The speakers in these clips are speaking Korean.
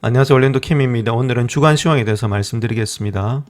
안녕하세요. 올랜도 캠입니다. 오늘은 주간 시황에 대해서 말씀드리겠습니다.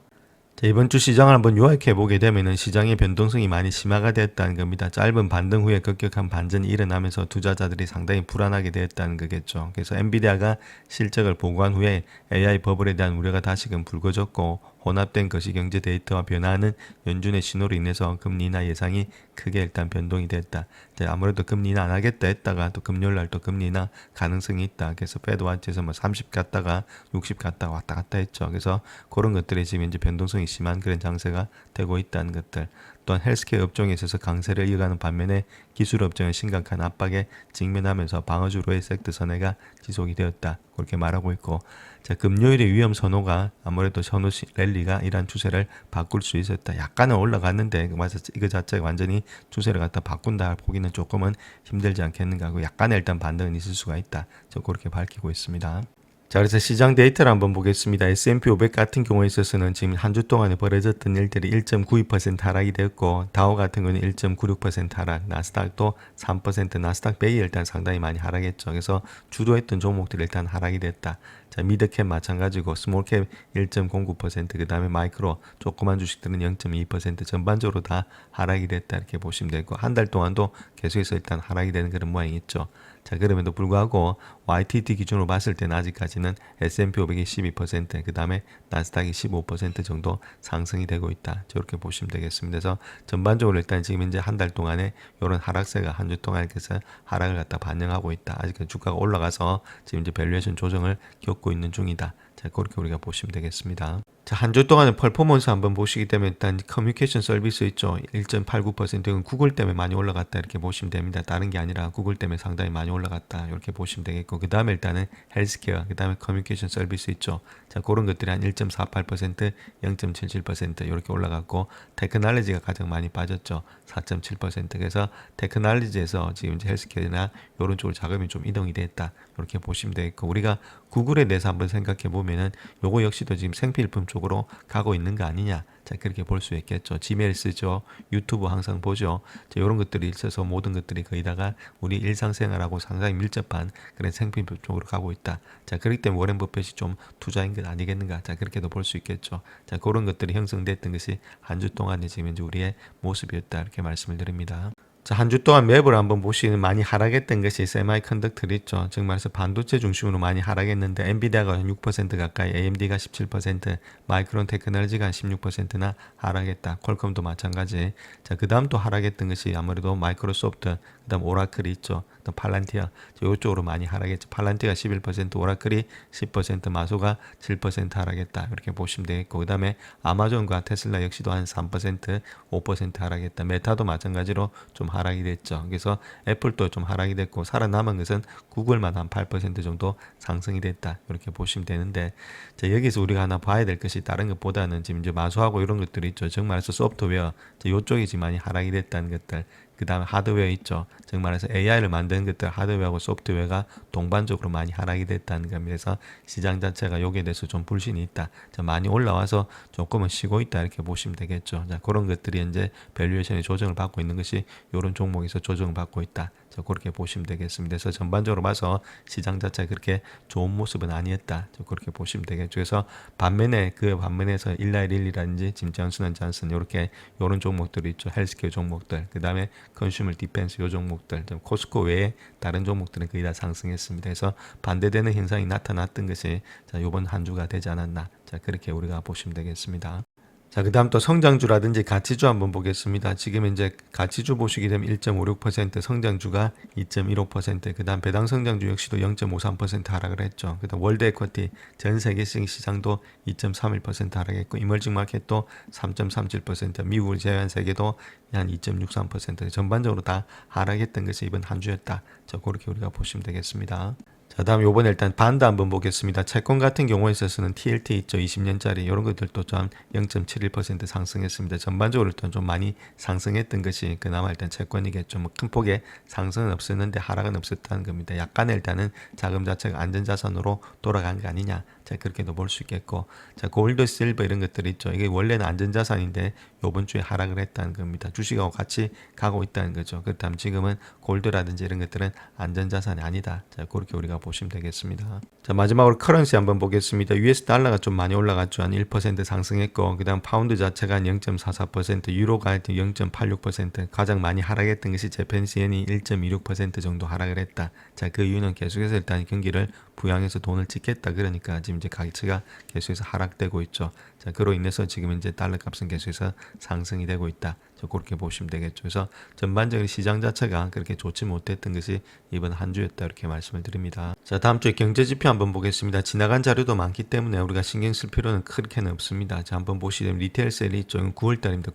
자, 이번 주 시장을 한번 요약해 보게 되면은 시장의 변동성이 많이 심화가 되었다는 겁니다. 짧은 반등 후에 급격한 반전이 일어나면서 투자자들이 상당히 불안하게 되었다는 거겠죠. 그래서 엔비디아가 실적을 보고한 후에 AI 버블에 대한 우려가 다시금 불거졌고, 혼합된 거시경제 데이터와 변화하는 연준의 신호로 인해서 금리 인하 예상이 크게 일단 변동이 됐다. 아무래도 금리 인하 안 하겠다 했다가 또 금요일 날 또 금리 인하 가능성이 있다. 그래서 패드 와치에서 뭐 30 갔다가 60 갔다가 왔다 갔다 했죠. 그래서 그런 것들이 지금 이제 변동성이 심한 그런 장세가 되고 있다는 것들. 또한 헬스케어 업종에 있어서 강세를 이어가는 반면에 기술 업종은 심각한 압박에 직면하면서 방어주로의 섹터 선회가 지속이 되었다. 그렇게 말하고 있고, 자, 금요일의 위험 선호가 아무래도 선호 랠리가 이러한 추세를 바꿀 수 있었다. 약간은 올라갔는데 이거 자체가 완전히 추세를 갖다 바꾼다 보기는 조금은 힘들지 않겠는가 하고 약간의 일단 반등은 있을 수가 있다. 저 그렇게 밝히고 있습니다. 자, 그래서 시장 데이터를 한번 보겠습니다. S&P 500 같은 경우에 있어서는 지금 한 주 동안에 벌어졌던 일들이 1.92% 하락이 됐고, 다우 같은 경우는 1.96% 하락, 나스닥도 3%, 나스닥 베이 일단 상당히 많이 하락했죠. 그래서 주도했던 종목들이 일단 하락이 됐다. 자, 미드캡 마찬가지고 스몰캡 1.09%, 그 다음에 마이크로 조그만 주식들은 0.2% 전반적으로 다 하락이 됐다 이렇게 보시면 되고, 한 달 동안도 계속해서 일단 하락이 되는 그런 모양이 있죠. 자, 그럼에도 불구하고 YTD 기준으로 봤을 때는 아직까지는 S&P 500이 12%, 그 다음에 나스닥이 15% 정도 상승이 되고 있다. 저렇게 보시면 되겠습니다. 그래서 전반적으로 일단 지금 이제 한 달 동안에 이런 하락세가 한 주 동안 이렇게 하락을 갖다 반영하고 있다. 아직 주가가 올라가서 지금 이제 밸류에이션 조정을 겪고 있는 중이다. 자, 그렇게 우리가 보시면 되겠습니다. 자, 한 주 동안의 퍼포먼스 한번 보시게 되면 일단 커뮤니케이션 서비스 있죠. 1.89%. 이건 구글 때문에 많이 올라갔다 이렇게 보시면 됩니다. 다른 게 아니라 구글 때문에 상당히 많이 올라갔다 이렇게 보시면 되겠고, 그 다음에 일단은 헬스케어, 그 다음에 커뮤니케이션 서비스 있죠. 자, 그런 것들이 한 1.48%, 0.77% 이렇게 올라갔고, 테크놀로지가 가장 많이 빠졌죠. 4.7%. 그래서 테크놀로지에서 지금 이제 헬스케어나 이런 쪽으로 자금이 좀 이동이 됐다 이렇게 보시면 되겠고, 우리가 구글에 대해서 한번 생각해 보면은 요거 역시도 지금 생필품 쪽으로 가고 있는 거 아니냐. 자, 그렇게 볼 수 있겠죠. 지메일 쓰죠. 유튜브 항상 보죠. 자, 이런 것들이 있어서 모든 것들이 거의 다가 우리 일상생활하고 상당히 밀접한 그런 생필품 쪽으로 가고 있다. 자, 그렇기 때문에 워렌 버핏이 좀 투자인 것 아니겠는가. 자, 그렇게도 볼 수 있겠죠. 자, 그런 것들이 형성됐던 것이 한 주 동안의 지금 이제 우리의 모습이었다. 이렇게 말씀을 드립니다. 자, 한 주 동안 맵을 한번 보시면 많이 하락했던 것이 세마이컨덕터리 있죠. 즉 말해서 반도체 중심으로 많이 하락했는데, 엔비디아가 6% 가까이, AMD가 17%, 마이크론 테크놀로지가 한 16%나 하락했다. 퀄컴도 마찬가지. 자, 그 다음 또 하락했던 것이 아무래도 마이크로소프트, 그 다음 오라클이 있죠. 또 팔란티아, 이쪽으로 많이 하락했죠. 팔란티아가 11%, 오라클이 10%, 마소가 7% 하락했다. 이렇게 보시면 되겠고, 그 다음에 아마존과 테슬라 역시도 한 3%, 5% 하락했다. 메타도 마찬가지로 좀 하락이 됐죠. 그래서 애플도 좀 하락이 됐고, 살아남은 것은 구글만 한 8% 정도 상승이 됐다. 이렇게 보시면 되는데, 자, 여기서 우리가 하나 봐야 될 것이 다른 것보다는 지금 이제 마소하고 이런 것들이 있죠. 즉 말해서 소프트웨어, 이쪽이 지금 많이 하락이 됐다는 것들. 그 다음에 하드웨어 있죠. 즉 말해서 AI를 만드는 것들, 하드웨어하고 소프트웨어가 동반적으로 많이 하락이 됐다는 겁니다. 그래서 시장 자체가 여기에 대해서 좀 불신이 있다. 자, 많이 올라와서 조금은 쉬고 있다. 이렇게 보시면 되겠죠. 자, 그런 것들이 이제 밸류에이션의 조정을 받고 있는 것이 이런 종목에서 조정을 받고 있다. 자, 그렇게 보시면 되겠습니다. 그래서 전반적으로 봐서 시장 자체가 그렇게 좋은 모습은 아니었다. 자, 그렇게 보시면 되겠죠. 그래서 반면에 그 반면에서 일라이릴리라든지 지금 존슨앤존슨 이렇게 이런 종목들이 있죠. 헬스케어 종목들, 그 다음에 컨슈머 디펜스 요 종목들, 코스코 외에 다른 종목들은 거의 다 상승했습니다. 그래서 반대되는 현상이 나타났던 것이 자, 이번 한 주가 되지 않았나. 자, 그렇게 우리가 보시면 되겠습니다. 자, 그 다음 또 성장주라든지 가치주 한번 보겠습니다. 지금 이제 가치주 보시게 되면 1.56%, 성장주가 2.15%, 그 다음 배당 성장주 역시도 0.53% 하락을 했죠. 그 다음 월드 에쿼티 전 세계 시장도 2.31% 하락했고, 이머징 마켓도 3.37%, 미국을 제외한 세계도 한 2.63%, 전반적으로 다 하락했던 것이 이번 한 주였다. 자, 그렇게 우리가 보시면 되겠습니다. 자, 다음 요번에 일단 반도 한번 보겠습니다. 채권 같은 경우에 있어서는 TLT 있죠. 20년짜리 이런 것들도 좀 0.71% 상승했습니다. 전반적으로 일단 좀 많이 상승했던 것이 그나마 일단 채권이겠죠. 뭐 큰 폭의 상승은 없었는데 하락은 없었다는 겁니다. 약간의 일단은 자금 자체가 안전자산으로 돌아간 게 아니냐. 자, 그렇게도 볼 수 있겠고, 자, 골드, 실버 이런 것들 있죠. 이게 원래는 안전자산인데 요번 주에 하락을 했다는 겁니다. 주식하고 같이 가고 있다는 거죠. 그렇다면 지금은 골드라든지 이런 것들은 안전자산이 아니다. 자, 그렇게 우리가 보시면 되겠습니다. 자, 마지막으로 커런시 한번 보겠습니다. US 달러가 좀 많이 올라갔죠. 한 1% 상승했고, 그 다음 파운드 자체가 한 0.44%, 유로가 0.86%, 가장 많이 하락했던 것이 재팬시엔이 1.26% 정도 하락을 했다. 자, 그 이유는 계속해서 일단 경기를 부양해서 돈을 찍겠다. 그러니까 지금 이제 가치가 계속해서 하락되고 있죠. 자, 그로 인해서 지금 이제 달러 값은 계속해서 상승이 되고 있다. 자, 그렇게 보시면 되겠죠. 그래서 전반적인 시장 자체가 그렇게 좋지 못했던 것이 이번 한 주였다. 이렇게 말씀을 드립니다. 자, 다음 주에 경제 지표 한번 보겠습니다. 지나간 자료도 많기 때문에 우리가 신경 쓸 필요는 크게는 없습니다. 자, 한번 보시면 리테일 셀이 있죠. 9월달입니다.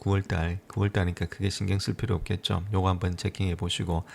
9월달이니까 크게 신경 쓸 필요 없겠죠. 요거 한번 체킹해 보시고,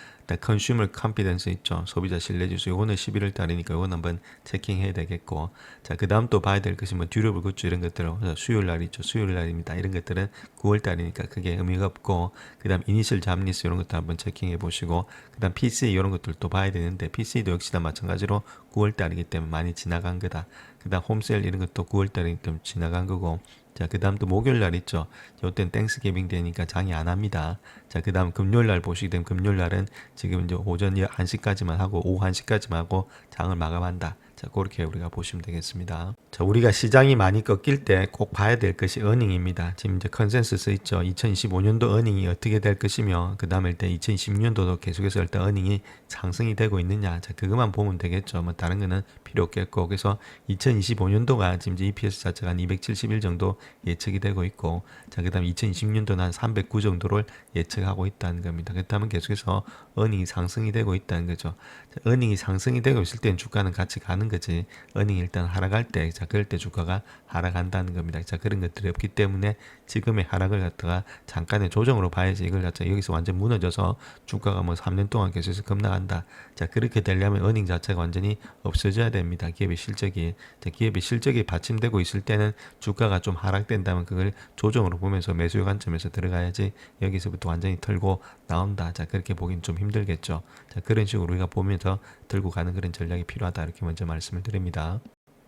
컨슈머 컨피던스 있죠. 소비자 신뢰지수. 요거는 11월 달이니까 요건 한번 체킹해야 되겠고, 자, 그 다음 또 봐야 될 것이 뭐 듀러블 굿즈 이런 것들, 수요일 날 있죠. 수요일 날입니다. 이런 것들은 9월 달이니까 크게 의미가 없고, 그 다음 이니셜 잡리스 이런 것도 한번 체킹해 보시고, 그 다음 PCE 이런 것들도 봐야 되는데, PCE도 역시나 마찬가지로 9월 달이기 때문에 많이 지나간 거다. 그 다음 홈세일 이런 것도 9월 달이기 때문에 지나간 거고, 자, 그 다음 또 목요일 날 있죠. 요때는 땡스기빙 되니까 장이 안 합니다. 자, 그 다음 금요일 날 보시게 되면 금요일 날은 지금 이제 오전 1시까지만 하고 오후 1시까지만 하고 장을 마감한다. 자, 그렇게 우리가 보시면 되겠습니다. 자, 우리가 시장이 많이 꺾일 때 꼭 봐야 될 것이 어닝입니다. 지금 이제 컨센서스 있죠. 2025년도 어닝이 어떻게 될 것이며, 그 다음에 일단 2020년도도 계속해서 일단 어닝이 상승이 되고 있느냐. 자, 그것만 보면 되겠죠. 뭐 다른 거는 필요 없겠고. 그래서 2025년도가 지금 이제 EPS 자체가 한 271 정도 예측이 되고 있고, 자, 그 다음에 2020년도는 한 309 정도를 예측하고 있다는 겁니다. 그렇다면 계속해서 어닝이 상승이 되고 있다는 거죠. 자, 어닝이 상승이 되고 있을 때는 주가는 같이 가는 거지. 어닝이 일단 하락할 때, 자, 그럴 때 주가가 하락한다는 겁니다. 자, 그런 것들이 없기 때문에 지금의 하락을 갖다가 잠깐의 조정으로 봐야지, 이걸 갖다가 여기서 완전 무너져서 주가가 뭐 3년 동안 계속해서 급락한다. 자, 그렇게 되려면 어닝 자체가 완전히 없어져야 됩니다. 기업의 실적이. 자, 기업의 실적이 받침되고 있을 때는 주가가 좀 하락된다면 그걸 조정으로 보면서 매수의 관점에서 들어가야지, 여기서부터 완전히 털고 나온다. 자, 그렇게 보긴 좀 힘들겠죠. 자, 그런 식으로 우리가 보면서 들고 가는 그런 전략이 필요하다. 이렇게 먼저 말씀을 드립니다.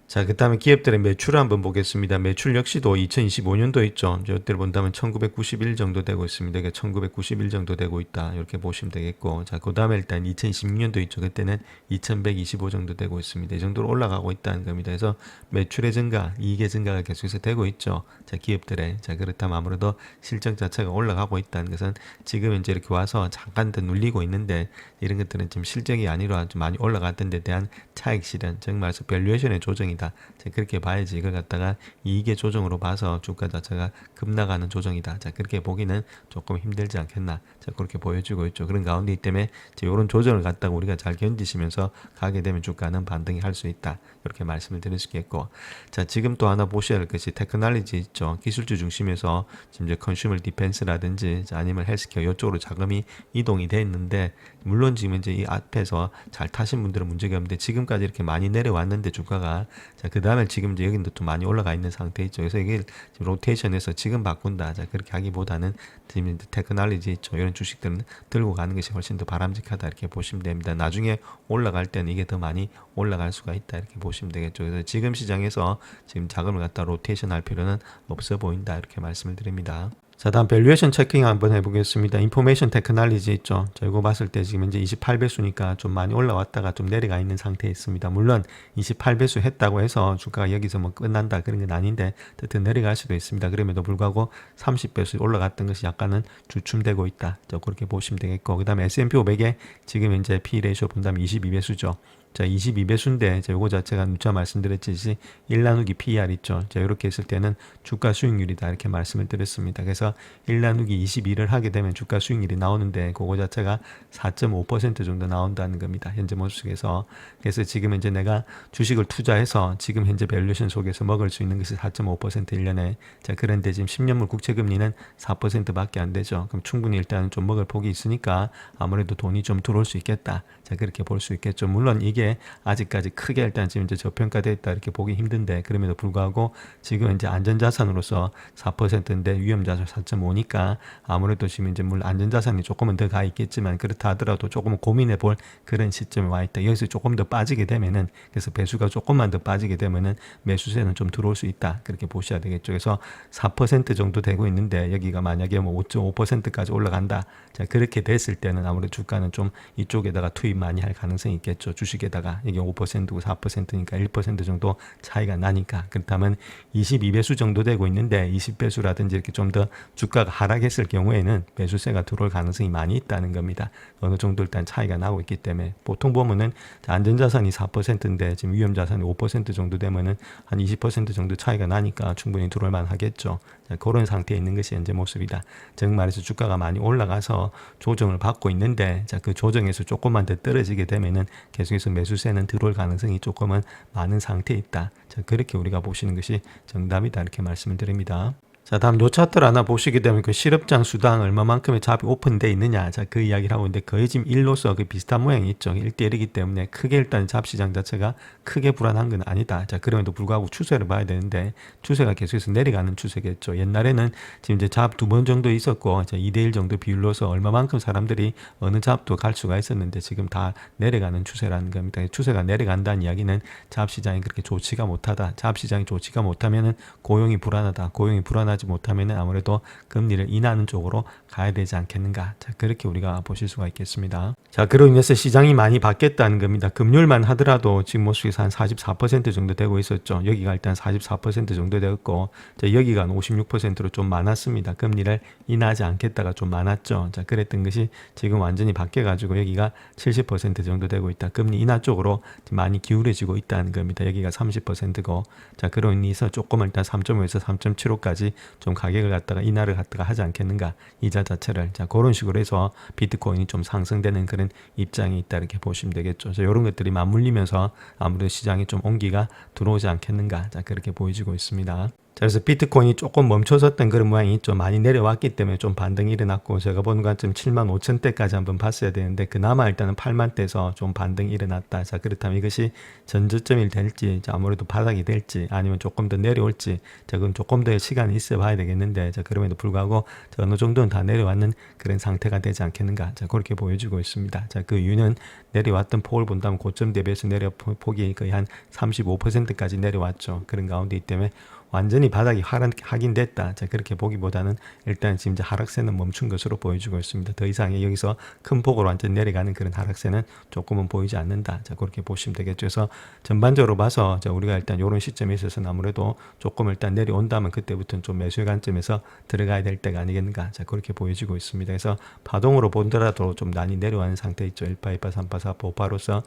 자, 그 다음에 기업들의 매출을 한번 보겠습니다. 매출 역시도 2025년도 있죠. 이때를 본다면 1991 정도 되고 있습니다. 그러니까 1991 정도 되고 있다. 이렇게 보시면 되겠고, 자, 그 다음에 일단 2016년도 있죠. 그때는 2125 정도 되고 있습니다. 이 정도로 올라가고 있다는 겁니다. 그래서 매출의 증가, 이익의 증가가 계속해서 되고 있죠. 자, 기업들의. 자, 그렇다면 아무래도 실적 자체가 올라가고 있다는 것은 지금 이제 이렇게 와서 잠깐 더 눌리고 있는데, 이런 것들은 지금 실적이 아니라 좀 많이 올라갔던 데 대한 차익 실현, 즉 말해서 밸류에이션의 조정이다. 자, 그렇게 봐야지 이걸 갖다가 이익의 조정으로 봐서 주가 자체가 급락하는 조정이다. 자, 그렇게 보기는 조금 힘들지 않겠나. 자, 그렇게 보여주고 있죠. 그런 가운데 때문에 이런 조정을 갖다가 우리가 잘 견디시면서 가게 되면 주가는 반등이 할 수 있다. 이렇게 말씀을 드릴 수 있겠고, 자, 지금 또 하나 보셔야 할 것이 테크놀로지 있죠. 기술주 중심에서 지금 이제 컨슈머 디펜스라든지 아니면 헬스케어 이쪽으로 자금이 이동이 돼 있는데, 물론 지금 이제 이 앞에서 잘 타신 분들은 문제가 없는데 지금까지 이렇게 많이 내려왔는데 주가가, 자, 그 다음에 지금 이제 여기도 좀 많이 올라가 있는 상태 있죠. 그래서 이게 지금 로테이션에서 지금 바꾼다. 자, 그렇게 하기보다는 지금 테크놀로지 있죠. 이런 주식들은 들고 가는 것이 훨씬 더 바람직하다. 이렇게 보시면 됩니다. 나중에 올라갈 때는 이게 더 많이 올라갈 수가 있다. 이렇게 보시면 되겠죠. 그래서 지금 시장에서 지금 자금을 갖다 로테이션 할 필요는 없어 보인다. 이렇게 말씀을 드립니다. 자, 다음 밸류에이션 체킹 한번 해보겠습니다. 인포메이션 테크놀로지 있죠. 자, 이거 봤을 때 지금 이제 28배수니까 좀 많이 올라왔다가 좀 내려가 있는 상태에 있습니다. 물론 28배수 했다고 해서 주가가 여기서 뭐 끝난다 그런 건 아닌데, 어쨌든 내려갈 수도 있습니다. 그럼에도 불구하고 30배수 올라갔던 것이 약간은 주춤되고 있다. 자, 그렇게 보시면 되겠고, 그 다음에 S&P 500에 지금 이제 P 레이쇼 본다면 22배수죠. 자, 22배수인데, 자, 요거 자체가 누차 말씀드렸듯이 1나누기 PER 있죠. 자, 이렇게 했을 때는 주가 수익률이다. 이렇게 말씀을 드렸습니다. 그래서 1나누기 22를 하게 되면 주가 수익률이 나오는데, 그거 자체가 4.5% 정도 나온다는 겁니다. 현재 모습에서. 그래서 지금 이제 내가 주식을 투자해서 지금 현재 밸류에이션 속에서 먹을 수 있는 것이 4.5% 1년에. 자, 그런데 지금 10년물 국채금리는 4%밖에 안 되죠. 그럼 충분히 일단 좀 먹을 폭이 있으니까 아무래도 돈이 좀 들어올 수 있겠다. 자, 그렇게 볼 수 있겠죠. 물론 이게 이게 아직까지 크게 일단 지금 이제 저평가되어 있다 이렇게 보기 힘든데, 그럼에도 불구하고 지금 이제 안전자산으로서 4%인데 위험자산 4.5니까 아무래도 지금 이제 물론 안전자산이 조금은 더 가 있겠지만, 그렇다 하더라도 조금 고민해 볼 그런 시점에 와 있다. 여기서 조금 더 빠지게 되면은, 그래서 배수가 조금만 더 빠지게 되면은 매수세는 좀 들어올 수 있다, 그렇게 보셔야 되겠죠. 그래서 4% 정도 되고 있는데 여기가 만약에 뭐 5.5%까지 올라간다, 자 그렇게 됐을 때는 아무래도 주가는 좀 이쪽에다가 투입 많이 할 가능성이 있겠죠. 주식에다가 이게 5%고 4%니까 1% 정도 차이가 나니까. 그렇다면 22배수 정도 되고 있는데 20배수라든지 이렇게 좀 더 주가가 하락했을 경우에는 매수세가 들어올 가능성이 많이 있다는 겁니다. 어느 정도 일단 차이가 나고 있기 때문에 보통 보면은 안전자산이 4%인데 지금 위험자산이 5% 정도 되면은 한 20% 정도 차이가 나니까 충분히 들어올 만하겠죠. 자, 그런 상태에 있는 것이 현재 모습이다. 즉 말해서 주가가 많이 올라가서 조정을 받고 있는데, 자, 그 조정에서 조금만 더 떨어지게 되면은 계속해서 매수세는 들어올 가능성이 조금은 많은 상태에 있다. 자, 그렇게 우리가 보시는 것이 정답이다, 이렇게 말씀을 드립니다. 자, 다음 요 차트를 하나 보시게 되면 그 실업장 수당 얼마만큼의 잡이 오픈되어 있느냐, 자 그 이야기를 하고 있는데 거의 지금 1로서 그 비슷한 모양이 있죠. 1대1이기 때문에 크게 일단 잡시장 자체가 크게 불안한 건 아니다. 자 그럼에도 불구하고 추세를 봐야 되는데 추세가 계속해서 내려가는 추세겠죠. 옛날에는 지금 이제 잡 2번 정도 있었고 2대1 정도 비율로서 얼마만큼 사람들이 어느 잡도 갈 수가 있었는데 지금 다 내려가는 추세라는 겁니다. 추세가 내려간다는 이야기는 잡시장이 그렇게 좋지가 못하다. 잡시장이 좋지가 못하면은 고용이 불안하다. 고용이 불안하지 못하면은 아무래도 금리를 인하하는 쪽으로 가야 되지 않겠는가. 자, 그렇게 우리가 보실 수가 있겠습니다. 자, 그로 인해서 시장이 많이 바뀌었다는 겁니다. 금요일만 하더라도 지금 모습에서 한 44% 정도 되고 있었죠. 여기가 일단 44% 정도 되었고, 자, 여기가 한 56%로 좀 많았습니다. 금리를 인하하지 않겠다가 좀 많았죠. 자, 그랬던 것이 지금 완전히 바뀌어가지고 여기가 70% 정도 되고 있다. 금리 인하 쪽으로 많이 기울어지고 있다는 겁니다. 여기가 30%고, 자, 그로 인해서 조금 일단 3.5에서 3.75까지 좀 가격을 갖다가 인하를 갖다가 하지 않겠는가, 이자 자체를. 자, 그런 식으로 해서 비트코인이 좀 상승되는 그런 입장이 있다, 이렇게 보시면 되겠죠. 자, 이런 것들이 맞물리면서 아무래도 시장에 좀 온기가 들어오지 않겠는가, 자, 그렇게 보여지고 있습니다. 자, 그래서 비트코인이 조금 멈춰섰던 그런 모양이 있죠. 많이 내려왔기 때문에 좀 반등이 일어났고, 제가 보는 관점 75,000대까지 한번 봤어야 되는데 그나마 일단은 8만대에서 좀 반등이 일어났다. 자, 그렇다면 이것이 전저점이 될지, 자, 아무래도 바닥이 될지 아니면 조금 더 내려올지, 자, 그건 조금 더 시간이 있어 봐야 되겠는데, 자, 그럼에도 불구하고 어느 정도는 다 내려왔는 그런 상태가 되지 않겠는가, 자, 그렇게 보여지고 있습니다. 자, 그 이유는 내려왔던 폭을 본다면 고점 대비해서 폭이 거의 한 35%까지 내려왔죠. 그런 가운데 있기 때문에 완전히 바닥이 확인됐다. 자, 그렇게 보기보다는 일단 지금 이제 하락세는 멈춘 것으로 보여지고 있습니다. 더 이상 여기서 큰 폭으로 완전 내려가는 그런 하락세는 조금은 보이지 않는다. 자, 그렇게 보시면 되겠죠. 그래서 전반적으로 봐서 자, 우리가 일단 이런 시점에 있어서는 아무래도 조금 일단 내려온다면 그때부터는 좀 매수의 관점에서 들어가야 될 때가 아니겠는가. 자, 그렇게 보여지고 있습니다. 그래서 파동으로 보더라도 좀 많이 내려가는 상태 있죠. 1파, 2파, 3파, 4파, 5파로서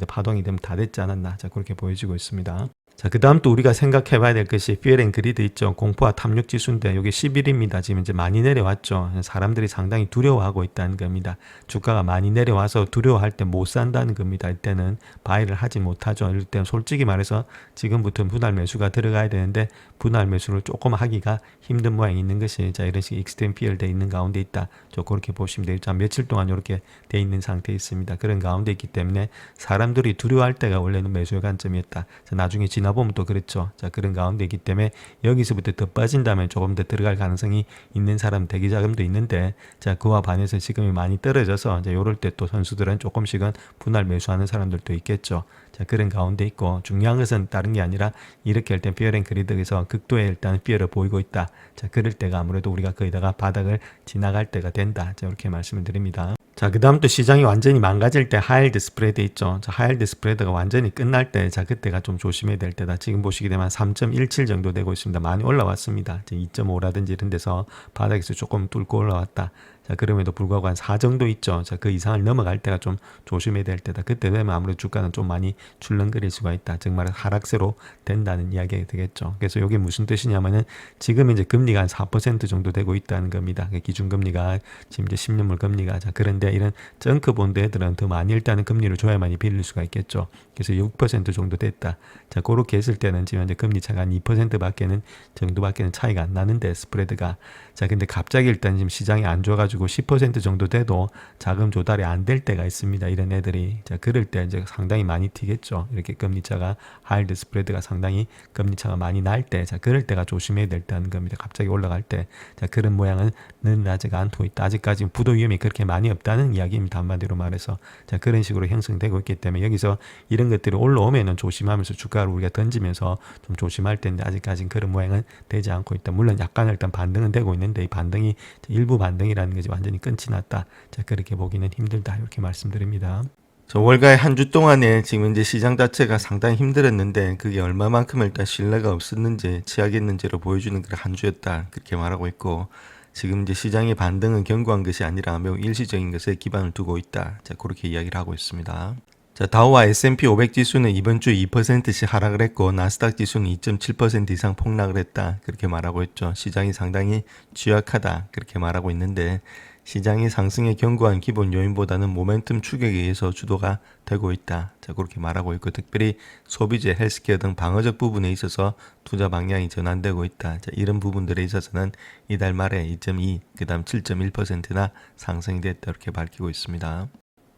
파동이 되면 다 됐지 않았나. 자, 그렇게 보여지고 있습니다. 자, 그 다음 또 우리가 생각해 봐야 될 것이 Fear and Greed 있죠. 공포와 탐욕 지수인데 여기 11입니다. 지금 이제 많이 내려왔죠. 사람들이 상당히 두려워하고 있다는 겁니다. 주가가 많이 내려와서 두려워할 때 못 산다는 겁니다. 이때는 바이를 하지 못하죠. 이럴 때는 솔직히 말해서 지금부터 분할 매수가 들어가야 되는데 분할 매수를 조금 하기가 힘든 모양이 있는 것이, 자, 이런 식의 익스트림 피어를 돼 있는 가운데 있다. 저 그렇게 보시면 되죠. 며칠 동안 이렇게 돼 있는 상태에 있습니다. 그런 가운데 있기 때문에 사람들이 두려워할 때가 원래는 매수의 관점이었다. 자, 나중에 지나보면 또 그렇죠. 자, 그런 가운데 있기 때문에 여기서부터 더 빠진다면 조금 더 들어갈 가능성이 있는 사람 대기 자금도 있는데, 자, 그와 반해서 지금이 많이 떨어져서 이제 요럴 때 또 선수들은 조금씩은 분할 매수하는 사람들도 있겠죠. 자, 그런 가운데 있고, 중요한 것은 다른 게 아니라 이렇게 할 때 피어 앤 그리드에서 극도의 일단 피어를 보이고 있다. 자, 그럴 때가 아무래도 우리가 거기다가 바닥을 지나갈 때가 된다. 자, 이렇게 말씀을 드립니다. 자, 그 다음 또 시장이 완전히 망가질 때 하이힐드 스프레드 있죠. 자, 하이힐드 스프레드가 완전히 끝날 때, 자, 그때가 좀 조심해야 될 때다. 지금 보시게 되면 3.17 정도 되고 있습니다. 많이 올라왔습니다. 2.5라든지 이런 데서 바닥에서 조금 뚫고 올라왔다. 자, 그럼에도 불구하고 한 4 정도 있죠. 자, 그 이상을 넘어갈 때가 좀 조심해야 될 때다. 그때 되면 아무래도 주가는 좀 많이 출렁거릴 수가 있다. 정말 하락세로 된다는 이야기가 되겠죠. 그래서 이게 무슨 뜻이냐면은 지금 이제 금리가 한 4% 정도 되고 있다는 겁니다. 기준금리가 지금 이제 10년물 금리가. 자, 그런데 이런 정크 본드 애들은 더 많이 일단은 금리를 줘야만이 빌릴 수가 있겠죠. 그래서 6% 정도 됐다. 자, 그렇게 했을 때는 지금 이제 금리 차가 한 2%밖에는 정도밖에는 차이가 안 나는데 스프레드가. 자, 근데 갑자기 일단 지금 시장이 안 좋아가지고 가지고 10% 정도 돼도 자금 조달이 안 될 때가 있습니다. 이런 애들이. 자, 그럴 때 이제 상당히 많이 튀겠죠. 이렇게 금리차가 하일드 스프레드가 상당히 금리차가 많이 날 때, 자, 그럴 때가 조심해야 된다는 겁니다. 갑자기 올라갈 때. 자, 그런 모양은 아직 않고 있다. 아직까지 부도 위험이 그렇게 많이 없다는 이야기입니다. 한마디로 말해서. 자, 그런 식으로 형성되고 있기 때문에 여기서 이런 것들이 올라오면은 조심하면서 주가를 우리가 던지면서 좀 조심할 텐데 아직까지는 그런 모양은 되지 않고 있다. 물론 약간 일단 반등은 되고 있는데 이 반등이 일부 반등이라는 것이 완전히 끝이 났다. 자, 그렇게 보기는 힘들다. 이렇게 말씀드립니다. 저 월가의 한 주 동안에 지금 이제 시장 자체가 상당히 힘들었는데 그게 얼마만큼 일단 신뢰가 없었는지 취약했는지를 보여주는 그런 한 주였다. 그렇게 말하고 있고 지금 이제 시장의 반등은 견고한 것이 아니라 매우 일시적인 것에 기반을 두고 있다. 자, 그렇게 이야기를 하고 있습니다. 자, 다우와 S&P 500 지수는 이번 주 2%씩 하락을 했고 나스닥 지수는 2.7% 이상 폭락을 했다. 그렇게 말하고 있죠. 시장이 상당히 취약하다. 그렇게 말하고 있는데 시장의 상승의 견고한 기본 요인보다는 모멘텀 추격에 의해서 주도가 되고 있다. 자, 그렇게 말하고 있고 특별히 소비재, 헬스케어 등 방어적 부분에 있어서 투자 방향이 전환되고 있다. 자, 이런 부분들에 있어서는 이달 말에 2.2, 그 다음 7.1%나 상승이 됐다. 이렇게 밝히고 있습니다.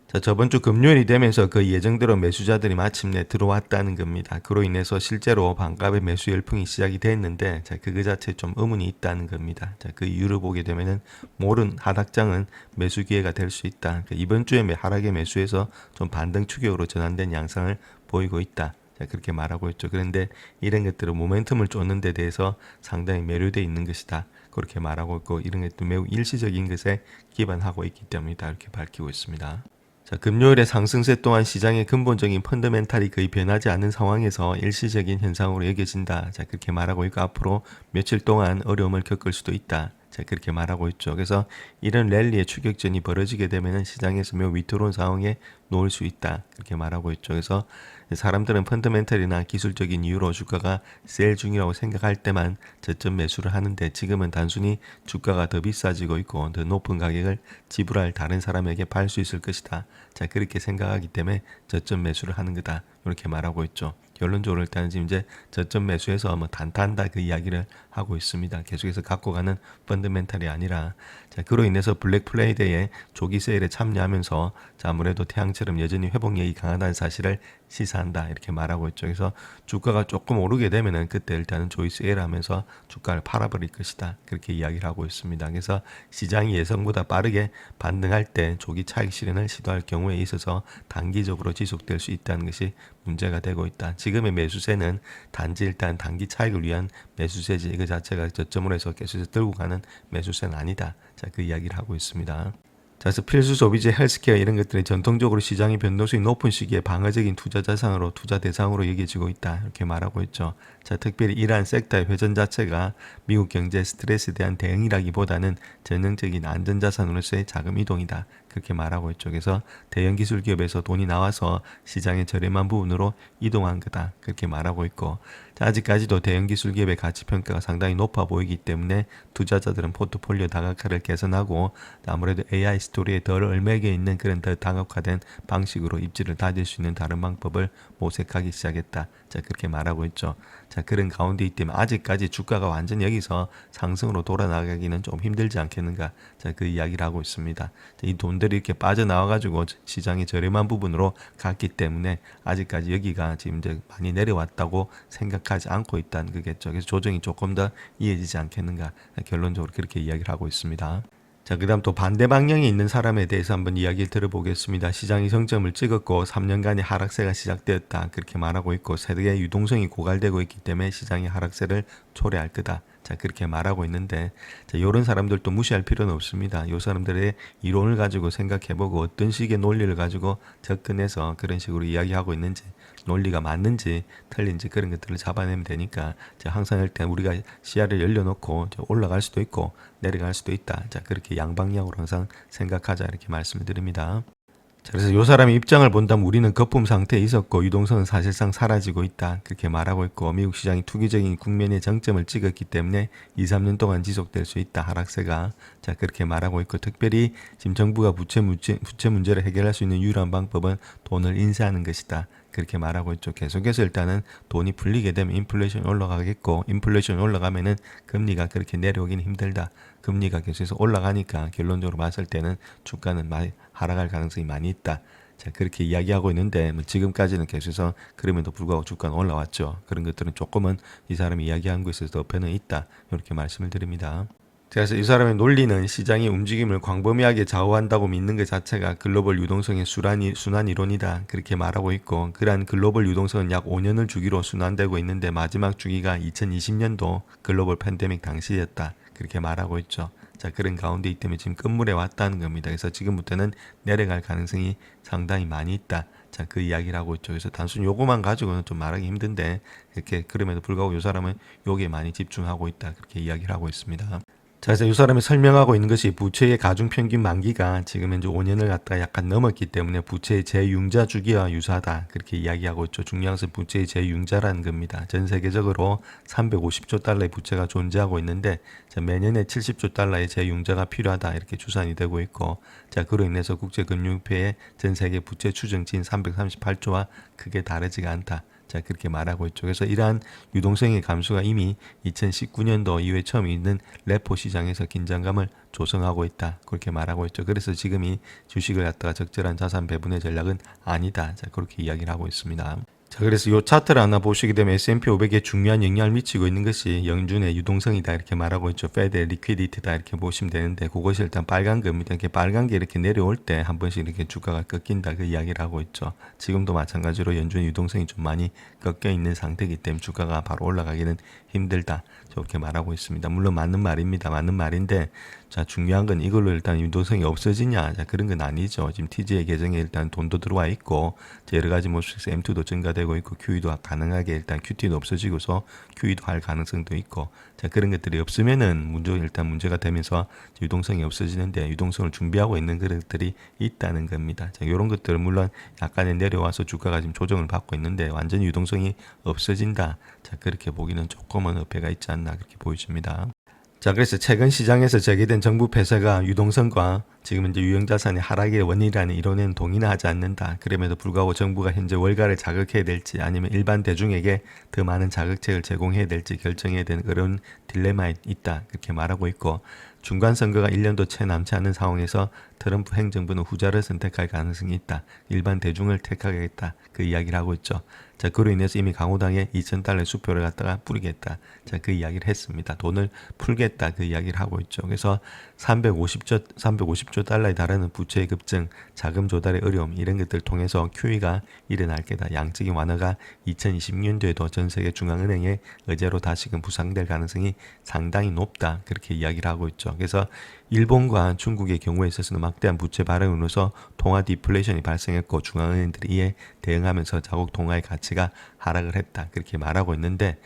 자, 저번 주 금요일이 되면서 그 예정대로 매수자들이 마침내 들어왔다는 겁니다. 그로 인해서 실제로 반값의 매수 열풍이 시작이 됐는데, 자, 그거 자체에 좀 의문이 있다는 겁니다. 자, 그 이유를 보게 되면은 모른 하락장은 매수 기회가 될 수 있다. 이번 주에 하락의 매수에서 좀 반등 추격으로 전환된 양상을 보이고 있다. 자, 그렇게 말하고 있죠. 그런데 이런 것들은 모멘텀을 쫓는 데 대해서 상당히 매료되어 있는 것이다. 그렇게 말하고 있고 이런 것도 매우 일시적인 것에 기반하고 있기 때문이다. 이렇게 밝히고 있습니다. 자, 금요일의 상승세 또한 시장의 근본적인 펀더멘탈이 거의 변하지 않은 상황에서 일시적인 현상으로 여겨진다. 자, 그렇게 말하고 있고 앞으로 며칠 동안 어려움을 겪을 수도 있다. 자, 그렇게 말하고 있죠. 그래서 이런 랠리의 추격전이 벌어지게 되면 시장에서 매우 위태로운 상황에 놓을 수 있다. 그렇게 말하고 있죠. 그래서 사람들은 펀더멘털이나 기술적인 이유로 주가가 셀 중이라고 생각할 때만 저점 매수를 하는데 지금은 단순히 주가가 더 비싸지고 있고 더 높은 가격을 지불할 다른 사람에게 팔 수 있을 것이다. 자, 그렇게 생각하기 때문에 저점 매수를 하는 거다. 이렇게 말하고 있죠. 결론적으로 일단은 지금 이제 저점 매수해서 뭐 단타한다 그 이야기를 하고 있습니다. 계속해서 갖고 가는 펀더멘탈이 아니라 자, 그로 인해서 블랙 프라이데이에 조기 세일에 참여하면서 자, 아무래도 태양처럼 여전히 회복력이 강하다는 사실을 시사한다 이렇게 말하고 있죠. 그래서 주가가 조금 오르게 되면은 그때 일단은 조기 세일하면서 주가를 팔아버릴 것이다 그렇게 이야기를 하고 있습니다. 그래서 시장이 예상보다 빠르게 반등할 때 조기 차익 실현을 시도할 경우에 있어서 단기적으로 지속될 수 있다는 것이 문제가 되고 있다. 지금의 매수세는 단지 일단 단기 차익을 위한 매수세지 이거 자체가 저점으로 해서 계속해서 들고 가는 매수세는 아니다. 자, 그 이야기를 하고 있습니다. 자, 그래서 필수 소비재, 헬스케어 이런 것들이 전통적으로 시장의 변동성이 높은 시기에 방어적인 투자 자산으로 투자 대상으로 여겨지고 있다 이렇게 말하고 있죠. 자, 특별히 이러한 섹터의 회전 자체가 미국 경제 스트레스에 대한 대응이라기보다는 전형적인 안전자산으로서의 자금 이동이다 그렇게 말하고 있죠. 그래서 대형 기술 기업에서 돈이 나와서 시장의 저렴한 부분으로 이동한 거다 그렇게 말하고 있고 자, 아직까지도 대형 기술 기업의 가치 평가가 상당히 높아 보이기 때문에 투자자들은 포트폴리오 다각화를 개선하고 아무래도 AI 스토리에 덜 얽매여 있는 그런 더 다각화된 방식으로 입지를 다질 수 있는 다른 방법을 모색하기 시작했다. 자, 그렇게 말하고 있죠. 자, 그런 가운데 있기 때문에 아직까지 주가가 완전히 여기서 상승으로 돌아나가기는 좀 힘들지 않겠는가. 자, 그 이야기를 하고 있습니다. 자, 이 돈들이 이렇게 빠져나와가지고 시장이 저렴한 부분으로 갔기 때문에 아직까지 여기가 지금 이제 많이 내려왔다고 생각하지 않고 있다는 거겠죠. 그래서 조정이 조금 더 이어지지 않겠는가. 결론적으로 그렇게 이야기를 하고 있습니다. 자, 그 다음 또 반대 방향에 있는 사람에 대해서 한번 이야기를 들어보겠습니다. 시장이 정점을 찍었고 3년간의 하락세가 시작되었다. 그렇게 말하고 있고 세계의 유동성이 고갈되고 있기 때문에 시장의 하락세를 초래할 거다. 자, 그렇게 말하고 있는데 자, 이런 사람들도 무시할 필요는 없습니다. 이 사람들의 이론을 가지고 생각해보고 어떤 식의 논리를 가지고 접근해서 그런 식으로 이야기하고 있는지 논리가 맞는지 틀린지 그런 것들을 잡아내면 되니까 항상 일단 우리가 시야를 열려놓고 올라갈 수도 있고 내려갈 수도 있다. 자, 그렇게 양방향으로 항상 생각하자 이렇게 말씀을 드립니다. 자, 그래서 이 사람의 입장을 본다면 우리는 거품 상태에 있었고 유동성은 사실상 사라지고 있다. 그렇게 말하고 있고 미국 시장이 투기적인 국면의 정점을 찍었기 때문에 2, 3년 동안 지속될 수 있다. 하락세가. 자, 그렇게 말하고 있고 특별히 지금 정부가 부채 문제를 해결할 수 있는 유일한 방법은 돈을 인쇄하는 것이다. 그렇게 말하고 있죠. 계속해서 일단은 돈이 풀리게 되면 인플레이션이 올라가겠고, 인플레이션이 올라가면은 금리가 그렇게 내려오기는 힘들다. 금리가 계속해서 올라가니까 결론적으로 봤을 때는 주가는 많이 하락할 가능성이 많이 있다. 자, 그렇게 이야기하고 있는데 뭐 지금까지는 계속해서 그럼에도 불구하고 주가는 올라왔죠. 그런 것들은 조금은 이 사람이 이야기한 것에 있어서 어폐는 있다. 이렇게 말씀을 드립니다. 그래서 이 사람의 논리는 시장의 움직임을 광범위하게 좌우한다고 믿는 것 자체가 글로벌 유동성의 순환 이론이다. 그렇게 말하고 있고, 그러한 글로벌 유동성은 약 5년을 주기로 순환되고 있는데 마지막 주기가 2020년도 글로벌 팬데믹 당시였다. 그렇게 말하고 있죠. 자, 그런 가운데 있기 때문에 지금 끝물에 왔다는 겁니다. 그래서 지금부터는 내려갈 가능성이 상당히 많이 있다. 자, 그 이야기를 하고 있죠. 그래서 단순히 요거만 가지고는 좀 말하기 힘든데, 이렇게 그럼에도 불구하고 이 사람은 요게 많이 집중하고 있다. 그렇게 이야기를 하고 있습니다. 자, 그래서 이 사람이 설명하고 있는 것이 부채의 가중평균 만기가 지금 현재 5년을 갖다가 약간 넘었기 때문에 부채의 재융자 주기와 유사하다. 그렇게 이야기하고 있죠. 중요한 것은 부채의 재융자라는 겁니다. 전 세계적으로 350조 달러의 부채가 존재하고 있는데, 자, 매년에 70조 달러의 재융자가 필요하다. 이렇게 추산이 되고 있고, 자, 그로 인해서 국제금융협회의 전 세계 부채 추정치인 338조와 크게 다르지가 않다. 자, 그렇게 말하고 있죠. 그래서 이러한 유동성의 감소가 이미 2019년도 이후에 처음 있는 레포 시장에서 긴장감을 조성하고 있다. 그렇게 말하고 있죠. 그래서 지금 이 주식을 갖다가 적절한 자산 배분의 전략은 아니다. 자, 그렇게 이야기를 하고 있습니다. 자, 그래서 이 차트를 하나 보시게 되면 S&P 500에 중요한 영향을 미치고 있는 것이 연준의 유동성이다 이렇게 말하고 있죠. Fed의 리퀴디티다 이렇게 보시면 되는데, 그것이 일단 빨간 겁니다. 이렇게 빨간 게 이렇게 내려올 때 한 번씩 이렇게 주가가 꺾인다 그 이야기를 하고 있죠. 지금도 마찬가지로 연준의 유동성이 좀 많이 꺾여 있는 상태이기 때문에 주가가 바로 올라가기는 힘들다. 저렇게 말하고 있습니다. 물론 맞는 말입니다. 맞는 말인데, 자, 중요한 건 이걸로 일단 유동성이 없어지냐, 자, 그런 건 아니죠. 지금 TG의 계정에 일단 돈도 들어와 있고, 여러 가지 모습에서 M2도 증가되고 있고, QE도 가능하게 일단 QT도 없어지고서 QE도 할 가능성도 있고, 자, 그런 것들이 없으면은 일단 문제가 되면서 유동성이 없어지는데, 유동성을 준비하고 있는 것들이 있다는 겁니다. 자, 이런 것들은 물론 약간의 내려와서 주가가 지금 조정을 받고 있는데, 완전히 유동성이 없어진다. 자, 그렇게 보기는 조금은 어폐가 있지 않나 그렇게 보여집니다. 자, 그래서 최근 시장에서 제기된 정부 폐쇄가 유동성과 지금 이제 유형자산의 하락의 원인이라는 이론에는 동의는 하지 않는다. 그럼에도 불구하고 정부가 현재 월가를 자극해야 될지 아니면 일반 대중에게 더 많은 자극책을 제공해야 될지 결정해야 되는 그런 딜레마에 있다. 그렇게 말하고 있고, 중간 선거가 1년도 채 남지 않은 상황에서 트럼프 행정부는 후자를 선택할 가능성이 있다. 일반 대중을 택하겠다. 그 이야기를 하고 있죠. 자, 그로 인해서 이미 강호당에 2,000달러의 수표를 갖다가 뿌리겠다. 자, 그 이야기를 했습니다. 돈을 풀겠다. 그 이야기를 하고 있죠. 그래서 350조 달러에 달하는 부채의 급증, 자금 조달의 어려움 이런 것들을 통해서 QE가 일어날 게다. 양적인 완화가 2026년도에도 전 세계 중앙은행의 의제로 다시금 부상될 가능성이 상당히 높다. 그렇게 이야기를 하고 있죠. 그래서 일본과 중국의 경우에 있어서는 막대한 부채 발행으로서 통화 디플레이션이 발생했고, 중앙은행들이 이에 대응하면서 자국 통화의 가치가 하락을 했다. 그렇게 말하고 있는데,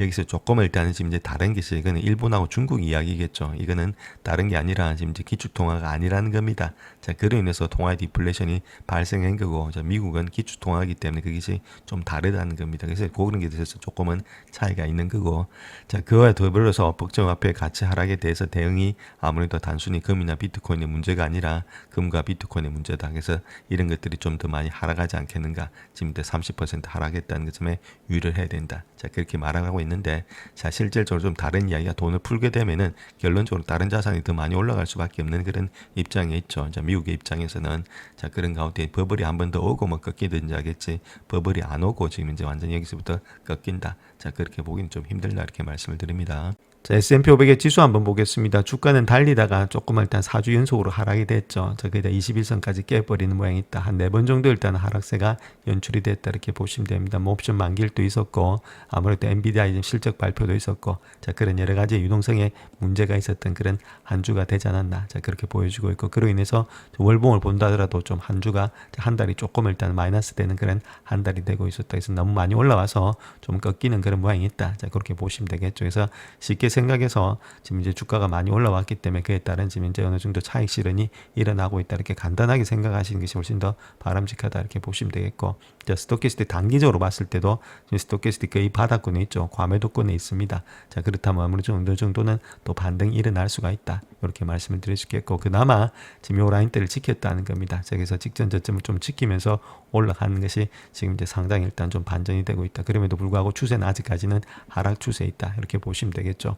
여기서 조금 일단은 지금 이제 다른 게 있어요. 이거는 일본하고 중국 이야기겠죠. 이거는 다른 게 아니라 지금 이제 기축통화가 아니라는 겁니다. 자, 그로 인해서 통화의 디플레이션이 발생한 거고, 자, 미국은 기축통화이기 때문에 그것이 좀 다르다는 겁니다. 그래서 그런 게 대해서 조금은 차이가 있는 거고, 자, 그와 더불어서 법정화폐 가치 하락에 대해서 대응이 아무래도 단순히 금이나 비트코인의 문제가 아니라 금과 비트코인의 문제다. 그래서 이런 것들이 좀 더 많이 하락하지 않겠는가. 지금 30% 하락했다는 것 점에 유의를 해야 된다. 자, 그렇게 말하고 있는데, 자, 실질적으로 좀 다른 이야기가 돈을 풀게 되면은 결론적으로 다른 자산이 더 많이 올라갈 수밖에 없는 그런 입장에 있죠. 자, 미국의 입장에서는 자, 그런 가운데 버블이 한 번 더 오고 뭐 꺾이든지 하겠지, 버블이 안 오고 지금 이제 완전히 여기서부터 꺾인다. 자, 그렇게 보기는 좀 힘들다 이렇게 말씀을 드립니다. 자, S&P 500의 지수 한번 보겠습니다. 주가는 달리다가 조금 일단 4주 연속으로 하락이 됐죠. 자, 그다 21선까지 깨버리는 모양이 있다. 한 4번 정도 일단 하락세가 연출이 됐다 이렇게 보시면 됩니다. 뭐 옵션 만기일도 있었고, 아무래도 엔비디아 실적 발표도 있었고, 자, 그런 여러 가지 유동성에 문제가 있었던 그런 한 주가 되지 않았나. 자, 그렇게 보여주고 있고, 그로 인해서 월봉을 본다 하더라도 좀 한 주가 한 달이 조금 일단 마이너스 되는 그런 한 달이 되고 있었다. 그래서 너무 많이 올라와서 좀 꺾이는 그런 모양이 있다. 자, 그렇게 보시면 되겠죠. 그래서 쉽게 생각해서 지금 이제 주가가 많이 올라왔기 때문에 그에 따른 지금 이제 어느 정도 차익 실현이 일어나고 있다. 이렇게 간단하게 생각하시는 것이 훨씬 더 바람직하다. 이렇게 보시면 되겠고, 자, 스토캐스틱 단기적으로 봤을 때도 지금 스토캐스틱 거의 바닥권에 있죠. 과매도권에 있습니다. 자, 그렇다면 아무래도 어느 정도는 또 반등이 일어날 수가 있다. 이렇게 말씀을 드릴 수 있겠고, 그나마 지금 요 라인대를 지켰다는 겁니다. 자, 그래서 직전 저점을 좀 지키면서 올라가는 것이 지금 이제 상당히 일단 좀 반전이 되고 있다. 그럼에도 불구하고 추세는 아직까지는 하락 추세에 있다. 이렇게 보시면 되겠죠.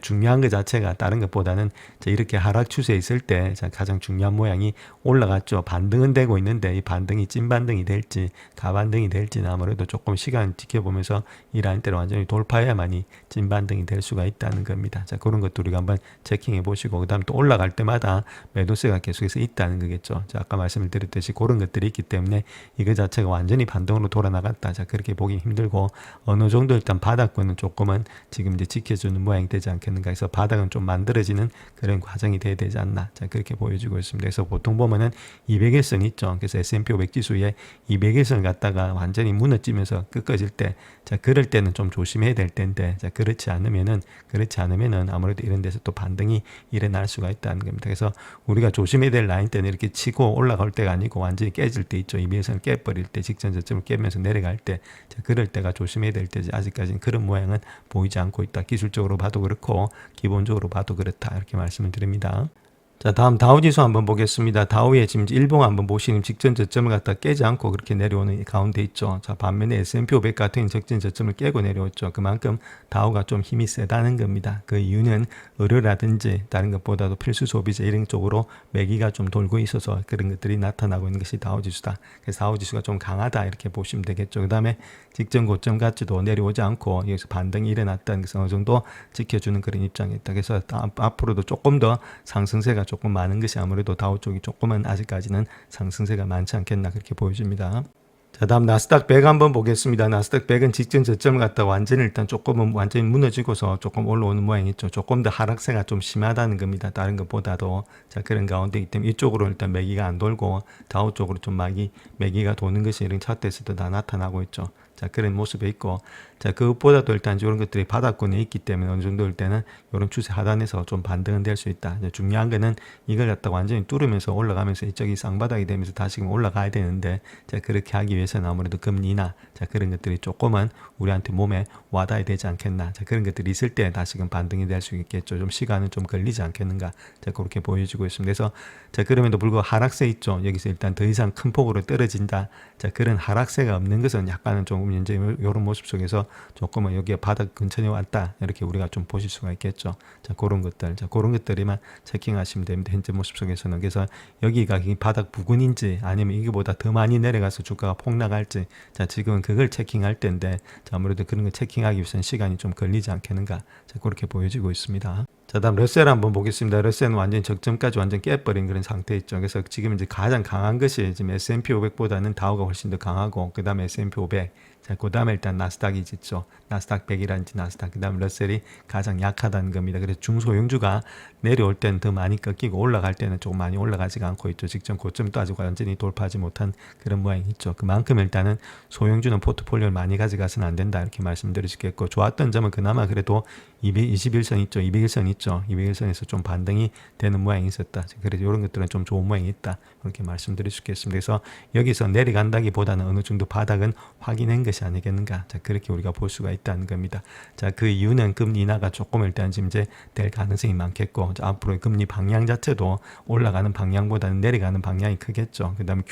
중요한 것 자체가 다른 것보다는 이렇게 하락 추세에 있을 때 가장 중요한 모양이 올라갔죠. 반등은 되고 있는데 이 반등이 찐 반등이 될지 가반등이 될지는 아무래도 조금 시간 지켜보면서 이 라인대를 완전히 돌파해야만이 찐 반등이 될 수가 있다는 겁니다. 자, 그런 것도 우리가 한번 체킹해 보시고, 그 다음에 또 올라갈 때마다 매도세가 계속해서 있다는 거겠죠. 자, 아까 말씀을 드렸듯이 그런 것들이 있기 때문에 이거 자체가 완전히 반등으로 돌아 나갔다. 자, 그렇게 보기 힘들고, 어느 정도 일단 바닥권은 조금은 지금 이제 지켜주는 모양이 되지 않겠는가 해서 바닥은 좀 만들어지는 그런 과정이 돼야 되지 않나. 자, 그렇게 보여지고 있습니다. 그래서 보통 보면은 200일선 있죠. 그래서 S&P 500 지수에 200일선을 갖다가 완전히 무너지면서 꺾어질 때, 자, 그럴 때는 좀 조심해야 될 텐데, 자, 그렇지 않으면은 아무래도 이런 데서 또 반등이 일어날 수가 있다는 겁니다. 그래서 우리가 조심해야 될 라인 때는 이렇게 치고 올라갈 때가 아니고 완전히 깨질 때 있죠. 200일선을 깨버릴 때, 직전 저점을 깨면서 내려갈 때, 자, 그럴 때가 조심해야 될 때지. 아직까지는 그런 모양은 보이지 않고 있다. 기술적으로 봐도 그렇고 기본적으로 봐도 그렇다. 이렇게 말씀을 드립니다. 자, 다음 다우지수 한번 보겠습니다. 다우의 지금 일봉 한번 보시면 직전 저점을 갖다 깨지 않고 그렇게 내려오는 가운데 있죠. 자, 반면에 S&P 500 같은 적전 저점을 깨고 내려왔죠. 그만큼 다우가 좀 힘이 세다는 겁니다. 그 이유는 의료라든지 다른 것보다도 필수 소비재 이런 쪽으로 매기가 좀 돌고 있어서 그런 것들이 나타나고 있는 것이 다우지수다. 그래서 다우지수가 좀 강하다 이렇게 보시면 되겠죠. 그 다음에 직전 고점 같이도 내려오지 않고 여기서 반등이 일어났다는 것은 어느 정도 지켜주는 그런 입장이 있다. 그래서 앞으로도 조금 더 상승세가 조금 많은 것이 아무래도 다우 쪽이 조금은 아직까지는 상승세가 많지 않겠나 그렇게 보여집니다. 자, 다음 나스닥 100 한번 보겠습니다. 나스닥 100은 직전 저점을 갖다가 완전히 일단 조금은 완전히 무너지고서 조금 올라오는 모양이 있죠. 조금 더 하락세가 좀 심하다는 겁니다. 다른 것보다도. 자, 그런 가운데이기 때문에 이쪽으로 일단 매기가 안 돌고 다우 쪽으로 좀 매기가 도는 것이 이런 차트에서도 다 나타나고 있죠. 자, 그런 모습에 있고, 자, 그것보다도 일단 이런 것들이 바닥권에 있기 때문에 어느 정도일 때는 이런 추세 하단에서 좀 반등은 될 수 있다. 중요한 거는 이걸 갖다가 완전히 뚫으면서 올라가면서 이쪽이 쌍바닥이 되면서 다시금 올라가야 되는데, 자, 그렇게 하기 위해서는 아무래도 금리나 자, 그런 것들이 조금은 우리한테 몸에 와닿아야 되지 않겠나. 자, 그런 것들이 있을 때 다시금 반등이 될 수 있겠죠. 좀 시간은 좀 걸리지 않겠는가. 자, 그렇게 보여지고 있습니다. 그래서 자, 그럼에도 불구하고 하락세 있죠. 여기서 일단 더 이상 큰 폭으로 떨어진다. 자, 그런 하락세가 없는 것은 약간은 조금 현재 이런 모습 속에서 조금은 여기에 바닥 근처에 왔다 이렇게 우리가 좀 보실 수가 있겠죠. 자, 그런 것들, 자, 그런 것들이만 체킹하시면 됩니다. 현재 모습 속에서는. 그래서 여기가 바닥 부근인지 아니면 이거보다 더 많이 내려가서 주가가 폭락할지, 자, 지금은 그걸 체킹할 때인데, 자, 아무래도 그런 거 체킹하기 위해서는 시간이 좀 걸리지 않겠는가. 자, 그렇게 보여지고 있습니다. 자, 다음 러셀 한번 보겠습니다. 러셀은 완전히 적점까지 완전 깨버린 그런 상태 있죠. 그래서 지금 이제 가장 강한 것이 지금 S&P 500보다는 다우가 훨씬 더 강하고, 그 다음에 S&P 500, 자, 그 다음에 일단 나스닥이 있죠. 나스닥 100이라든지 나스닥, 그 다음에 러셀이 가장 약하다는 겁니다. 그래서 중소형주가 내려올 때는 더 많이 꺾이고 올라갈 때는 조금 많이 올라가지가 않고 있죠. 직전 고점도 아직 완전히 돌파하지 못한 그런 모양이 있죠. 그만큼 일단은 소형주는 포트폴리오를 많이 가져가서는 안 된다 이렇게 말씀드릴 수 있겠고, 좋았던 점은 그나마 그래도 221선 있죠. 200일선 있죠. 200일선에서 좀 반등이 되는 모양이 있었다. 그래서 이런 것들은 좀 좋은 모양이 있다. 이렇게 말씀드릴 수 있겠습니다. 그래서 여기서 내려간다기보다는 어느 정도 바닥은 확인한 것이 아니겠는가. 자, 그렇게 우리가 볼 수가 있다는 겁니다. 자, 그 이유는 금리 인하가 조금 일단 지금 이제 될 가능성이 많겠고, 자, 앞으로 금리 방향 자체도 올라가는 방향보다는 내려가는 방향이 크겠죠. 그 다음에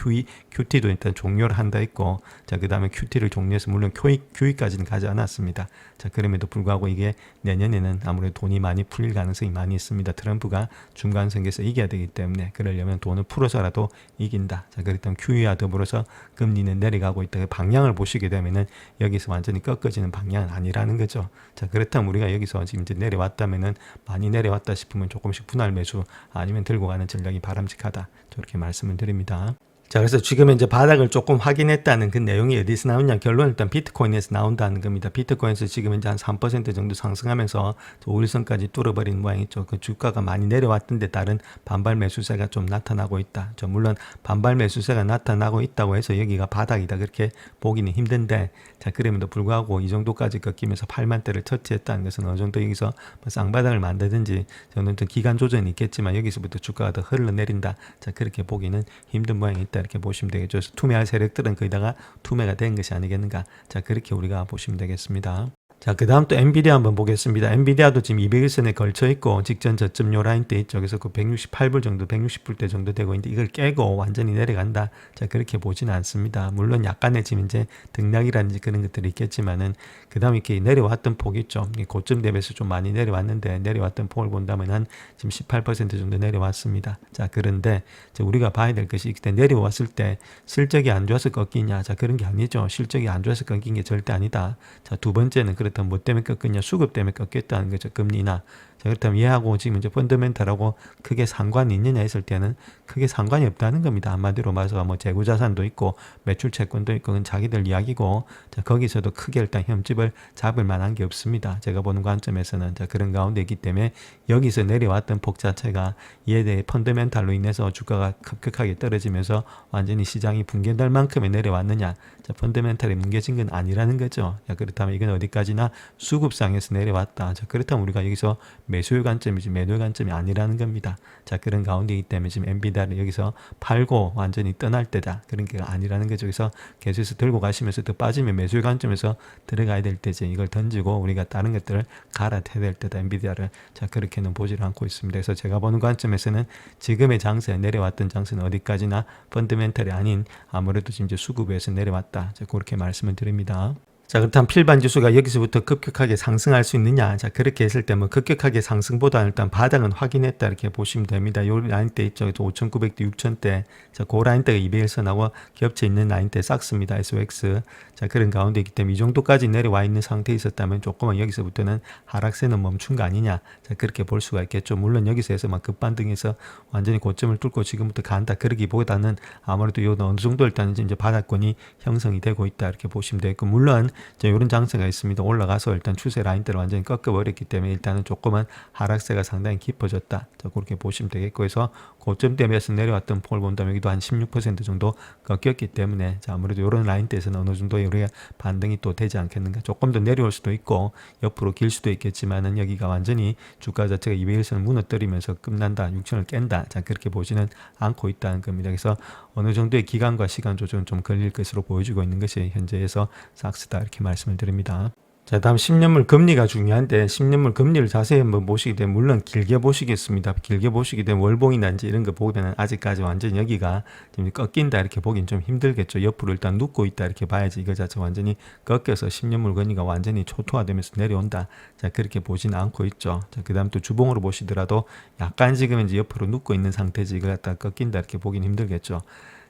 QT도 일단 종료를 한다 했고, 자, 그 다음에 QT를 종료해서 물론 QE까지는 가지 않았습니다. 자, 그럼에도 불구하고 이게 내년에는 아무래도 돈이 많이 풀릴 가능성이 많이 있습니다. 트럼프가 중간 선거에서 이겨야 되기 때문에 그러려면 돈을 풀어서라도 이긴다. 자, 그렇다면 QE와 더불어서 금리는 내려가고 있다. 그 방향을 보시게 되면은 여기서 완전히 꺾어지는 방향은 아니라는 거죠. 자, 그렇다면 우리가 여기서 지금 이제 내려왔다면은 많이 내려왔다 싶으면 조금씩 분할 매수 아니면 들고 가는 전략이 바람직하다. 저렇게 말씀을 드립니다. 자, 그래서 지금 이제 바닥을 조금 확인했다는 그 내용이 어디서 나오냐? 결론은 일단 비트코인에서 나온다는 겁니다. 비트코인에서 지금 이제 한 3% 정도 상승하면서 5일선까지 뚫어버린 모양이죠. 그 주가가 많이 내려왔던데 다른 반발 매수세가 좀 나타나고 있다. 물론 반발 매수세가 나타나고 있다고 해서 여기가 바닥이다 그렇게 보기는 힘든데, 자, 그럼에도 불구하고 이 정도까지 꺾이면서 8만대를 터치했다는 것은 어느 정도 여기서 쌍바닥을 만들든지 저는 좀 기간 조정이 있겠지만 여기서부터 주가가 더 흘러내린다. 자, 그렇게 보기는 힘든 모양이 있다. 이렇게 보시면 되겠죠. 투매할 세력들은 거기다가 투매가 된 것이 아니겠는가. 자, 그렇게 우리가 보시면 되겠습니다. 자, 그 다음 또 엔비디아 한번 보겠습니다. 엔비디아도 지금 200일선에 걸쳐 있고 직전 저점 요 라인 때 있죠. 그래서 그 168불 정도, 160불대 정도 되고 있는데 이걸 깨고 완전히 내려간다. 자, 그렇게 보지는 않습니다. 물론 약간의 지금 이제 등락이라든지 그런 것들이 있겠지만은 그 다음에 이렇게 내려왔던 폭 있죠. 고점 대비해서 좀 많이 내려왔는데 내려왔던 폭을 본다면 한 지금 18% 정도 내려왔습니다. 자, 그런데 우리가 봐야 될 것이 이때 내려왔을 때 실적이 안 좋아서 꺾이냐? 자, 그런 게 아니죠. 실적이 안 좋아서 꺾인 게 절대 아니다. 자, 두 번째는 그렇다면 뭐 때문에 꺾였냐? 수급 때문에 꺾였다는 거죠. 금리나. 자, 그렇다면 얘하고 지금 이제 펀더멘탈하고 크게 상관이 있느냐 했을 때는 크게 상관이 없다는 겁니다. 한마디로 말해서 뭐 재고자산도 있고 매출 채권도 있고 그건 자기들 이야기고, 자, 거기서도 크게 일단 흠집을 잡을 만한 게 없습니다. 제가 보는 관점에서는. 자, 그런 가운데 있기 때문에 여기서 내려왔던 폭 자체가 이에 대해 펀더멘탈로 인해서 주가가 급격하게 떨어지면서 완전히 시장이 붕괴될 만큼의 내려왔느냐? 자, 펀더멘탈이 뭉개진 건 아니라는 거죠. 자, 그렇다면 이건 어디까지나 수급상에서 내려왔다. 자, 그렇다면 우리가 여기서 매수의 관점이지 매도의 관점이 아니라는 겁니다. 자, 그런 가운데이기 때문에 지금 엔비디아를 여기서 팔고 완전히 떠날 때다. 그런 게 아니라는 거죠. 그래서 계속해서 들고 가시면서 더 빠지면 매수의 관점에서 들어가야 될 때지 이걸 던지고 우리가 다른 것들을 갈아타야 될 때다. 엔비디아를. 자, 그렇게는 보지를 않고 있습니다. 그래서 제가 보는 관점에서는 지금의 장세, 내려왔던 장세는 어디까지나 펀더멘탈이 아닌 아무래도 지금 이제 수급에서 내려왔다. 자, 그렇게 말씀을 드립니다. 자, 그렇다면 필반 지수가 여기서부터 급격하게 상승할 수 있느냐? 자, 그렇게 했을 때 뭐 급격하게 상승보다는 일단 바닥은 확인했다 이렇게 보시면 됩니다. 요 라인대 있죠. 5,900대 6,000대. 자, 그 라인대가 200일선하고 겹쳐 있는 라인대 싹스입니다. SOX. 자, 그런 가운데 있기 때문에 이 정도까지 내려와 있는 상태에 있었다면 조금은 여기서부터는 하락세는 멈춘 거 아니냐? 자, 그렇게 볼 수가 있겠죠. 물론 여기서 해서 막 급반등해서 완전히 고점을 뚫고 지금부터 간다 그러기보다는 아무래도 요 어느 정도 일단은 이제 바닥권이 형성이 되고 있다 이렇게 보시면 되고, 물론 이런 장세가 있습니다. 올라가서 일단 추세 라인대를 완전히 꺾어버렸기 때문에 일단은 조금은 하락세가 상당히 깊어졌다. 자, 그렇게 보시면 되겠고, 해서 고점 대비해서 내려왔던 폭을 본다면 여기도 한 16% 정도 꺾였기 때문에, 자, 아무래도 이런 라인대에서는 어느 정도 우리가 반등이 또 되지 않겠는가. 조금 더 내려올 수도 있고 옆으로 길 수도 있겠지만은 여기가 완전히 주가 자체가 200일선을 무너뜨리면서 끝난다, 6천을 깬다. 자, 그렇게 보지는 않고 있다는 겁니다. 그래서 어느 정도의 기간과 시간 조정은 좀 걸릴 것으로 보여지고 있는 것이 현재에서 삭스다 이렇게 말씀을 드립니다. 자, 다음 10년물 금리가 중요한데 10년물 금리를 자세히 한번 보시게 되면 물론 길게 보시겠습니다. 길게 보시게 되면 월봉이나 이제 이런 거 보면 아직까지 완전히 여기가 지금 꺾인다 이렇게 보긴 좀 힘들겠죠. 옆으로 일단 눕고 있다 이렇게 봐야지 이거 자체 완전히 꺾여서 10년물 금리가 완전히 초토화되면서 내려온다. 자, 그렇게 보지는 않고 있죠. 자, 그 다음 또 주봉으로 보시더라도 약간 지금 이제 옆으로 눕고 있는 상태지 이거 갖다 꺾인다 이렇게 보긴 힘들겠죠.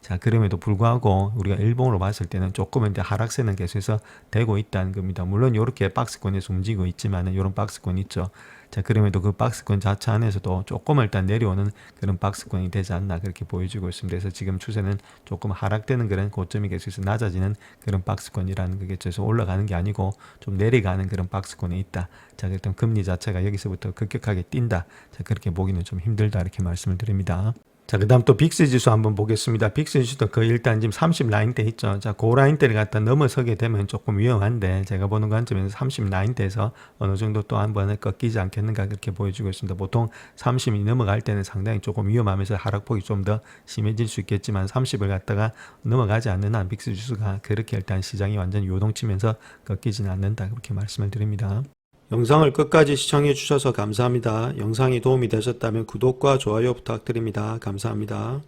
자, 그럼에도 불구하고 우리가 일봉으로 봤을 때는 조금 이제 하락세는 계속해서 되고 있다는 겁니다. 물론 이렇게 박스권에서 움직이고 있지만은 이런 박스권 있죠. 자, 그럼에도 그 박스권 자체 안에서도 조금 일단 내려오는 그런 박스권이 되지 않나 그렇게 보여지고 있습니다. 그래서 지금 추세는 조금 하락되는 그런 고점이 계속해서 낮아지는 그런 박스권이라는 거겠죠. 그래서 올라가는 게 아니고 좀 내려가는 그런 박스권에 있다. 자, 일단 금리 자체가 여기서부터 급격하게 뛴다. 자, 그렇게 보기는 좀 힘들다 이렇게 말씀을 드립니다. 자, 그 다음 또 빅스 지수 한번 보겠습니다. 빅스 지수도 거의 일단 지금 30 라인대 있죠. 자, 그 라인대를 갖다 넘어서게 되면 조금 위험한데 제가 보는 관점에서 30 라인대에서 어느 정도 또 한 번에 꺾이지 않겠는가 그렇게 보여주고 있습니다. 보통 30이 넘어갈 때는 상당히 조금 위험하면서 하락폭이 좀 더 심해질 수 있겠지만 30을 갖다가 넘어가지 않는 한 빅스 지수가 그렇게 일단 시장이 완전히 요동치면서 꺾이지는 않는다 그렇게 말씀을 드립니다. 영상을 끝까지 시청해 주셔서 감사합니다. 영상이 도움이 되셨다면 구독과 좋아요 부탁드립니다. 감사합니다.